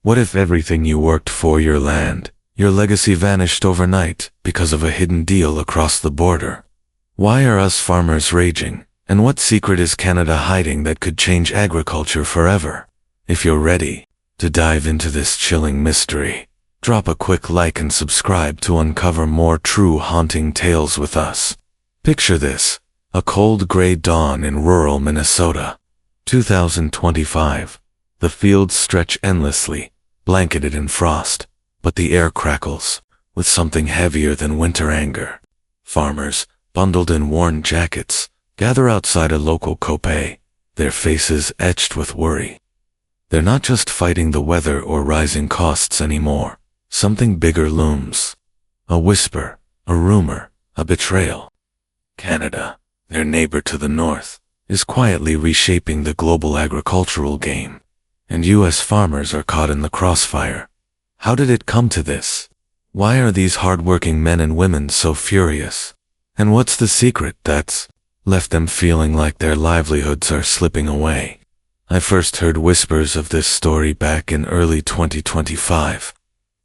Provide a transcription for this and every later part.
What if everything you worked for, your land, your legacy, vanished overnight because of a hidden deal across the border? Why are us farmers raging, and what secret is Canada hiding that could change agriculture forever? If you're ready to dive into this chilling mystery, drop a quick like and subscribe to uncover more true haunting tales with us. Picture this: a cold gray dawn in rural Minnesota. 2025. The fields stretch endlessly, blanketed in frost, but the air crackles with something heavier than winter anger. Farmers, bundled in worn jackets, gather outside a local copay, their faces etched with worry. They're not just fighting the weather or rising costs anymore. Something bigger looms. A whisper, a rumor, a betrayal. Canada, their neighbor to the north, is quietly reshaping the global agricultural game, and U.S. farmers are caught in the crossfire. How did it come to this? Why are these hard-working men and women so furious? And what's the secret that's left them feeling like their livelihoods are slipping away? I first heard whispers of this story back in early 2025,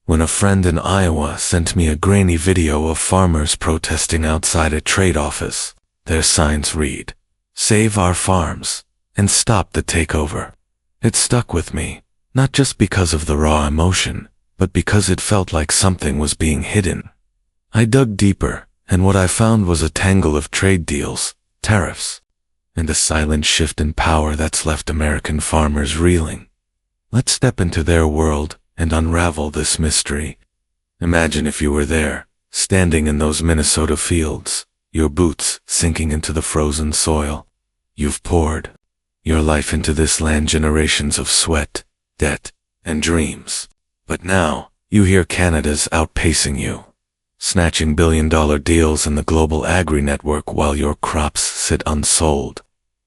when a friend in Iowa sent me a grainy video of farmers protesting outside a trade office. Their signs read, "Save our farms," and "Stop the takeover." It stuck with me, not just because of the raw emotion, but because it felt like something was being hidden. I dug deeper, and what I found was a tangle of trade deals, tariffs, and a silent shift in power that's left American farmers reeling. Let's step into their world and unravel this mystery. Imagine if you were there, standing in those Minnesota fields, your boots sinking into the frozen soil. You've poured your life into this land, generations of sweat, debt, and dreams. But now, you hear Canada's outpacing you, snatching billion-dollar deals in the global Agri network while your crops sit unsold.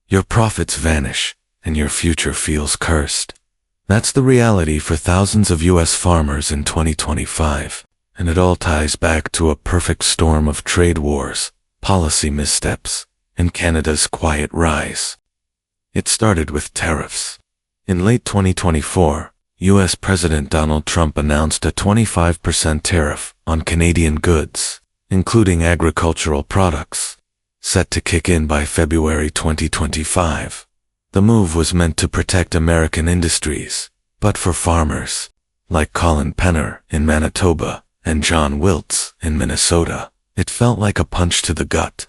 Your profits vanish, and your future feels cursed. That's the reality for thousands of U.S. farmers in 2025, and it all ties back to a perfect storm of trade wars, policy missteps, and Canada's quiet rise. It started with tariffs. In late 2024, U.S. President Donald Trump announced a 25% tariff on Canadian goods, including agricultural products, set to kick in by February 2025. The move was meant to protect American industries, but for farmers, like Colin Penner in Manitoba and John Wiltz in Minnesota, it felt like a punch to the gut.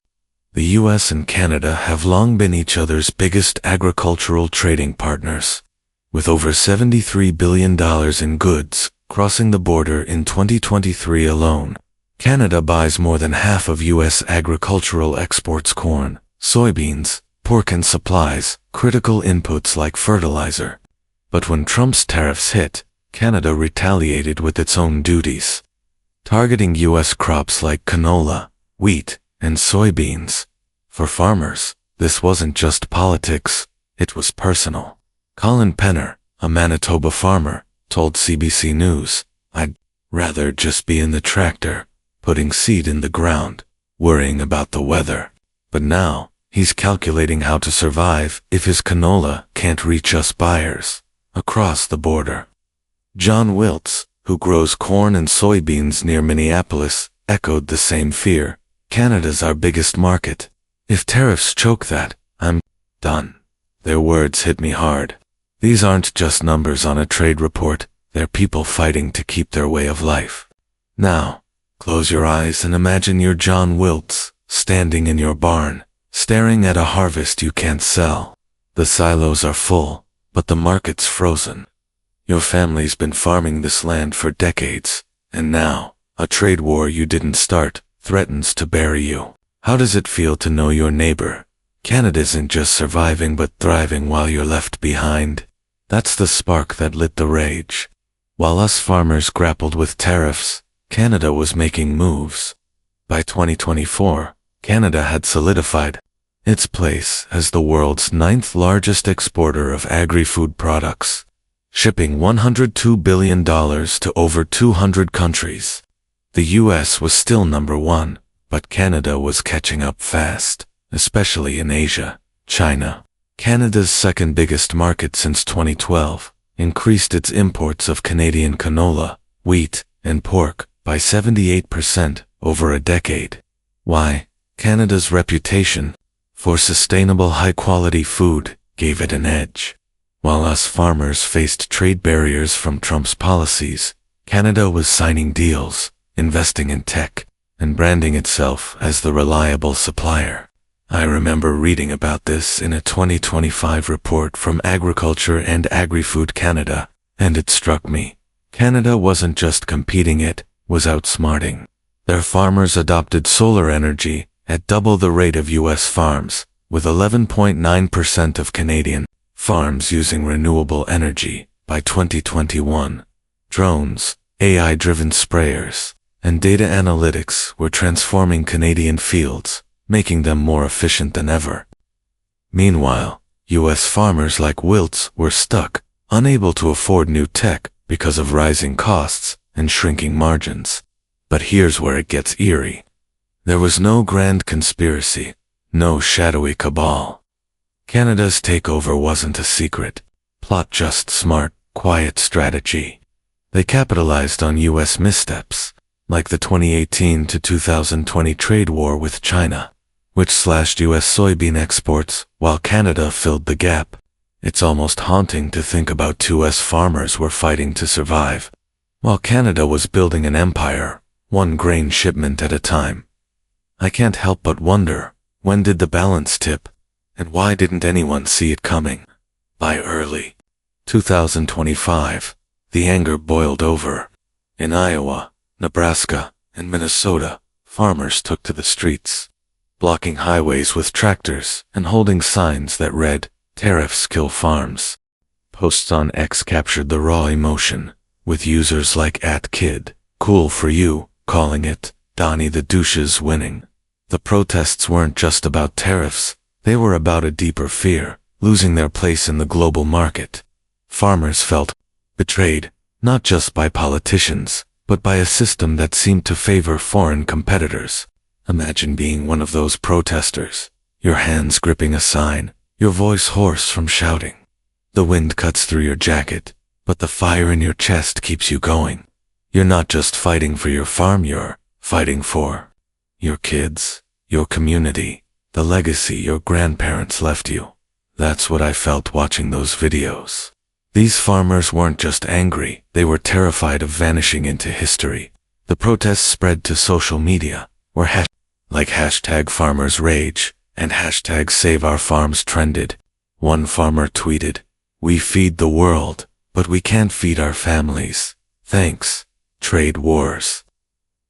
The U.S. and Canada have long been each other's biggest agricultural trading partners, with over $73 billion in goods crossing the border in 2023 alone. Canada buys more than half of U.S. agricultural exports: corn, soybeans, pork, and supplies, critical inputs like fertilizer. But when Trump's tariffs hit, Canada retaliated with its own duties, targeting U.S. crops like canola, wheat, and soybeans. For farmers, this wasn't just politics, it was personal. Colin Penner, a Manitoba farmer, told CBC News, "I'd rather just be in the tractor, putting seed in the ground, worrying about the weather." But now, he's calculating how to survive if his canola can't reach us buyers across the border. John Wiltz, who grows corn and soybeans near Minneapolis, echoed the same fear. "Canada's our biggest market. If tariffs choke that, I'm done." Their words hit me hard. These aren't just numbers on a trade report, they're people fighting to keep their way of life. Now, close your eyes and imagine you're John Wiltz, standing in your barn, staring at a harvest you can't sell. The silos are full, but the market's frozen. Your family's been farming this land for decades, and now, a trade war you didn't start threatens to bury you. How does it feel to know your neighbor, Canada, isn't just surviving but thriving while you're left behind? That's the spark that lit the rage. While us farmers grappled with tariffs, Canada was making moves. By 2024, Canada had solidified its place as the world's 9th largest exporter of agri-food products, shipping $102 billion to over 200 countries. The U.S. was still number one, but Canada was catching up fast, especially in Asia. China, Canada's second biggest market since 2012, increased its imports of Canadian canola, wheat, and pork by 78% over a decade. Why? Canada's reputation for sustainable high-quality food gave it an edge. While us farmers faced trade barriers from Trump's policies, Canada was signing deals, investing in tech, and branding itself as the reliable supplier. I remember reading about this in a 2025 report from Agriculture and Agri-Food Canada, and it struck me. Canada wasn't just competing, it was outsmarting. Their farmers adopted solar energy at double the rate of U.S. farms, with 11.9% of Canadian farms using renewable energy by 2021. Drones, AI-driven sprayers, and data analytics were transforming Canadian fields, making them more efficient than ever. Meanwhile, U.S. farmers like Wilt's were stuck, unable to afford new tech because of rising costs and shrinking margins. But here's where it gets eerie. There was no grand conspiracy, no shadowy cabal. Canada's takeover wasn't a secret plot, just smart, quiet strategy. They capitalized on U.S. missteps, like the 2018 to 2020 trade war with China, which slashed U.S. soybean exports while Canada filled the gap. It's almost haunting to think about two U.S. farmers were fighting to survive, while Canada was building an empire, one grain shipment at a time. I can't help but wonder, when did the balance tip, and why didn't anyone see it coming? By early 2025, the anger boiled over. In Iowa, Nebraska, and Minnesota, farmers took to the streets, blocking highways with tractors and holding signs that read, "Tariffs kill farms." Posts on X captured the raw emotion, with users like @kid, cool for you, calling it, Donnie the douche's winning. The protests weren't just about tariffs, they were about a deeper fear, losing their place in the global market. Farmers felt betrayed, not just by politicians, but by a system that seemed to favor foreign competitors. Imagine being one of those protesters, your hands gripping a sign, your voice hoarse from shouting. The wind cuts through your jacket, but the fire in your chest keeps you going. You're not just fighting for your farm, you're fighting for your kids, your community, the legacy your grandparents left you. That's what I felt watching those videos. These farmers weren't just angry, they were terrified of vanishing into history. The protests spread to social media, where #FarmersRage and #SaveOurFarms trended. One farmer tweeted, "We feed the world, but we can't feed our families. Thanks, trade wars."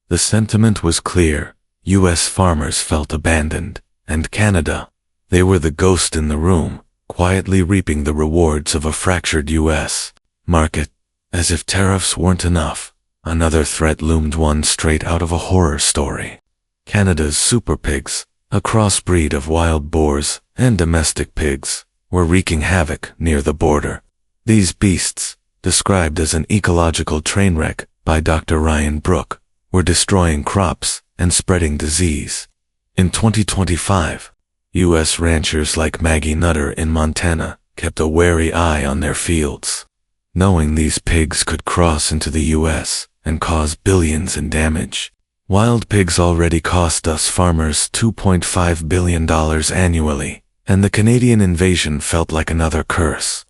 The sentiment was clear. U.S. farmers felt abandoned, and Canada, they were the ghost in the room, quietly reaping the rewards of a fractured U.S. market. As if tariffs weren't enough, another threat loomed, one straight out of a horror story. Canada's super pigs, a crossbreed of wild boars and domestic pigs, were wreaking havoc near the border. These beasts, described as an ecological train wreck by Dr. Ryan Brook, were destroying crops and spreading disease. In 2025, U.S. ranchers like Maggie Nutter in Montana kept a wary eye on their fields, knowing these pigs could cross into the U.S. and cause billions in damage. Wild pigs already cost us farmers $2.5 billion annually, and the Canadian invasion felt like another curse.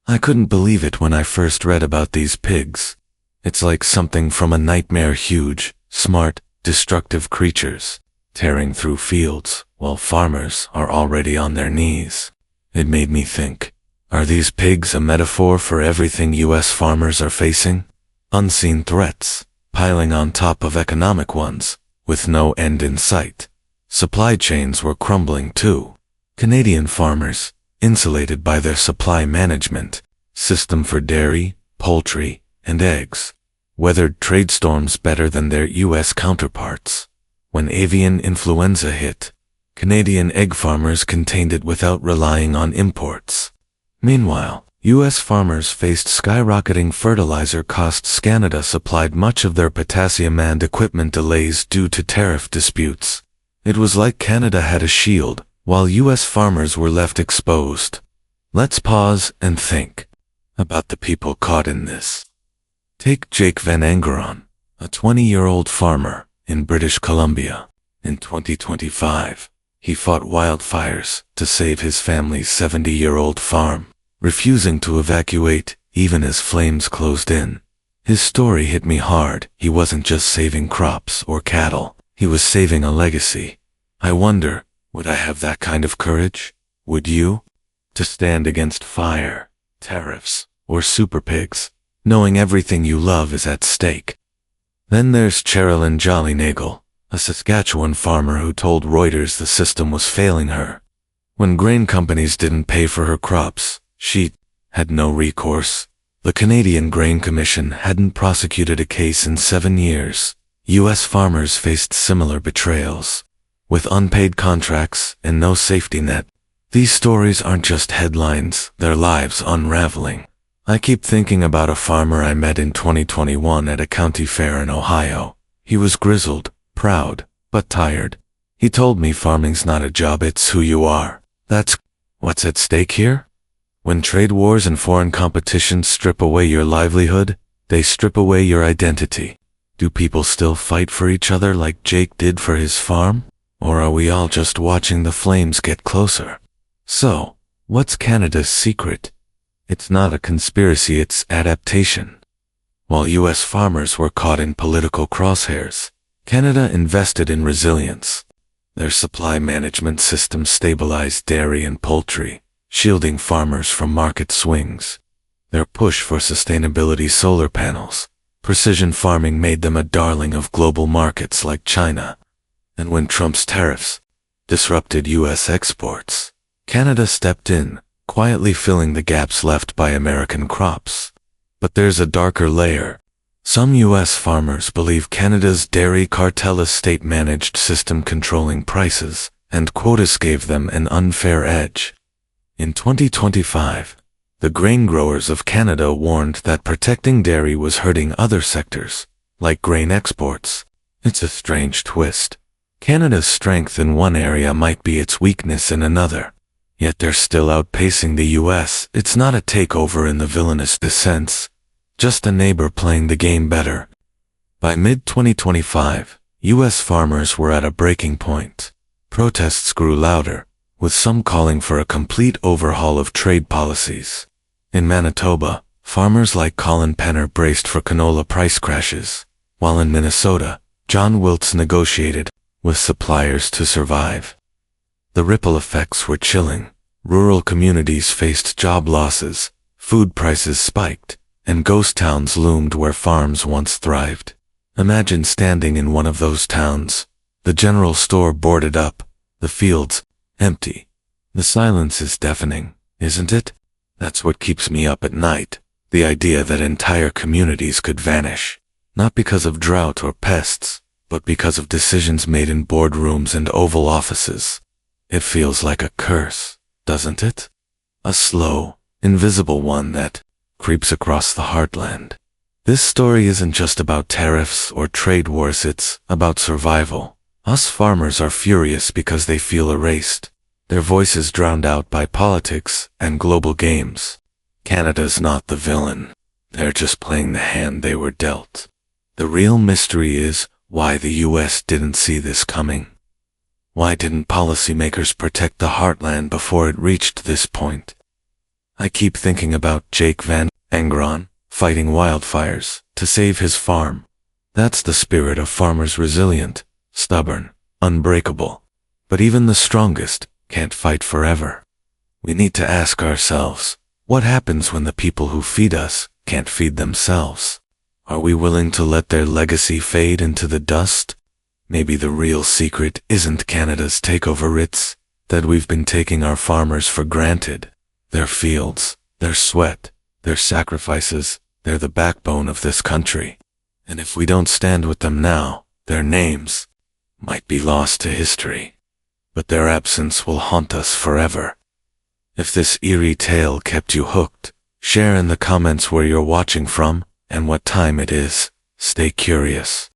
I couldn't believe it when I first read about these pigs. It's like something from a nightmare, huge, smart, destructive creatures, tearing through fields while farmers are already on their knees. It made me think, are these pigs a metaphor for everything U.S. farmers are facing? Unseen threats, piling on top of economic ones, with no end in sight. Supply chains were crumbling too. Canadian farmers, insulated by their supply management system for dairy, poultry, and eggs, weathered trade storms better than their U.S. counterparts. When avian influenza hit, Canadian egg farmers contained it without relying on imports. Meanwhile, U.S. farmers faced skyrocketing fertilizer costs. Canada supplied much of their potassium and equipment delays due to tariff disputes. It was like Canada had a shield, while U.S. farmers were left exposed. Let's pause and think. about the people caught in this. Take Jake Van Angeren, a 20-year-old farmer in British Columbia. In 2025, he fought wildfires to save his family's 70-year-old farm, refusing to evacuate even as flames closed in. His story hit me hard. He wasn't just saving crops or cattle, he was saving a legacy. I wonder, would I have that kind of courage? Would you? To stand against fire, tariffs, or super pigs, knowing everything you love is at stake. Then there's Cherilyn Jolly-Nagel, a Saskatchewan farmer who told Reuters the system was failing her. When grain companies didn't pay for her crops, she had no recourse. The Canadian Grain Commission hadn't prosecuted a case in 7 years. U.S. farmers faced similar betrayals. With unpaid contracts and no safety net, these stories aren't just headlines, they're lives unraveling. I keep thinking about a farmer I met in 2021 at a county fair in Ohio. He was grizzled, proud, but tired. He told me farming's not a job, it's who you are. That's what's at stake here? When trade wars and foreign competition strip away your livelihood, they strip away your identity. Do people still fight for each other like Jake did for his farm? Or are we all just watching the flames get closer? So, what's Canada's secret? It's not a conspiracy, it's adaptation. While U.S. farmers were caught in political crosshairs, Canada invested in resilience. Their supply management system stabilized dairy and poultry, shielding farmers from market swings. Their push for sustainability solar panels, precision farming made them a darling of global markets like China. And when Trump's tariffs disrupted U.S. exports, Canada stepped in, quietly filling the gaps left by American crops. But there's a darker layer. Some U.S. farmers believe Canada's dairy cartel estate-managed system controlling prices and quotas gave them an unfair edge. In 2025, the grain growers of Canada warned that protecting dairy was hurting other sectors, like grain exports. It's a strange twist. Canada's strength in one area might be its weakness in another. Yet they're still outpacing the U.S. It's not a takeover in the villainous sense, just a neighbor playing the game better. By mid-2025, U.S. farmers were at a breaking point. Protests grew louder, with some calling for a complete overhaul of trade policies. In Manitoba, farmers like Colin Penner braced for canola price crashes, while in Minnesota, John Wiltz negotiated with suppliers to survive. The ripple effects were chilling. Rural communities faced job losses, food prices spiked, and ghost towns loomed where farms once thrived. Imagine standing in one of those towns, the general store boarded up, the fields empty. The silence is deafening, isn't it? That's what keeps me up at night, the idea that entire communities could vanish, not because of drought or pests, but because of decisions made in boardrooms and Oval Offices. It feels like a curse, doesn't it? A slow, invisible one that creeps across the heartland. This story isn't just about tariffs or trade wars, it's about survival. Us farmers are furious because they feel erased, their voices drowned out by politics and global games. Canada's not the villain. They're just playing the hand they were dealt. The real mystery is why the U.S. didn't see this coming. Why didn't policymakers protect the heartland before it reached this point? I keep thinking about Jake Van Angeren fighting wildfires to save his farm. That's the spirit of farmers, resilient, stubborn, unbreakable. But even the strongest can't fight forever. We need to ask ourselves, what happens when the people who feed us can't feed themselves? Are we willing to let their legacy fade into the dust? Maybe the real secret isn't Canada's takeover, it's that we've been taking our farmers for granted. Their fields, their sweat, their sacrifices, they're the backbone of this country. And if we don't stand with them now, their names might be lost to history. But their absence will haunt us forever. If this eerie tale kept you hooked, share in the comments where you're watching from and what time it is. Stay curious.